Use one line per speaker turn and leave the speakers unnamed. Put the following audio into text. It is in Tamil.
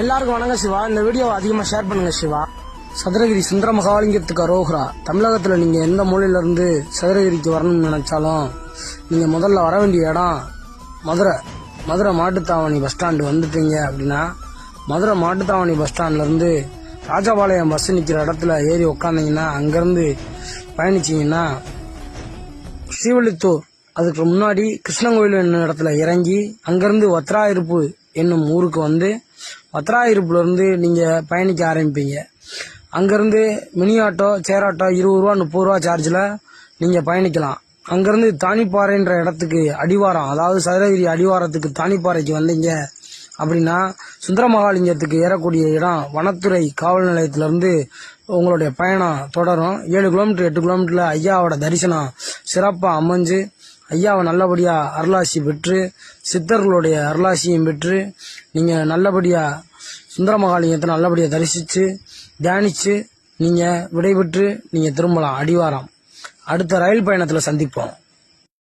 எல்லாருக்கும் வணக்கம் சிவா. இந்த வீடியோவை அதிகமா ஷேர் பண்ணுங்க சிவா. சதுரகிரி சுந்தர மகாலிங்கத்துக்கு அரோகரா. தமிழகத்துல நீங்க எந்த மூலையில இருந்து சதுரகிரிக்கு வரணும்னு நினைச்சாலும் நீங்க முதல்ல வர வேண்டிய இடம் மதுரை மாட்டுத்தாவணி பஸ் ஸ்டாண்டு வந்துட்டீங்க அப்படின்னா, மதுரை மாட்டுத்தாவணி பஸ் ஸ்டாண்ட்ல இருந்து ராஜபாளையம் பஸ் நிக்கிற இடத்துல ஏறி உக்காந்தீங்கன்னா, அங்கிருந்து பயணிச்சீங்கன்னா ஸ்ரீவில்லித்தூர், அதுக்கு முன்னாடி கிருஷ்ணங்கோயில் என்னும் இடத்துல இறங்கி அங்கிருந்து வத்ராயிருப்பு என்னும் ஊருக்கு வந்து வத்ராயிருப்புல இருந்து நீங்க பயணிக்க ஆரம்பிப்பீங்க. அங்கிருந்து மினி ஆட்டோ, சேர் ஆட்டோ 20 ரூபா 30 ரூபா சார்ஜ்ல நீங்க பயணிக்கலாம். அங்கிருந்து தானிப்பாறைன்ற இடத்துக்கு அடிவாரம், அதாவது சதுரகிரி அடிவாரத்துக்கு தானிப்பாறைக்கு வந்தீங்க அப்படின்னா, சுந்தரமகாலிங்கத்துக்கு ஏறக்கூடிய இடம் வனத்துறை காவல் நிலையத்திலிருந்து உங்களுடைய பயணம் தொடரும். 7 கிலோமீட்டர் 8 கிலோமீட்டர்ல ஐயாவோட தரிசனம் சிறப்பா அமைஞ்சு, ஐயாவை நல்லபடியா அருளாசி பெற்று, சித்தர்களுடைய அருளாசியும் பெற்று, நீங்க நல்லபடியா சுந்தரமகாலிங்கத்தை நல்லபடியா தரிசிச்சு தியானிச்சு நீங்க விடைபெற்று நீங்க திரும்பலாம் அடிவாரம். அடுத்த ரயில் பயணத்துல சந்திப்போம்.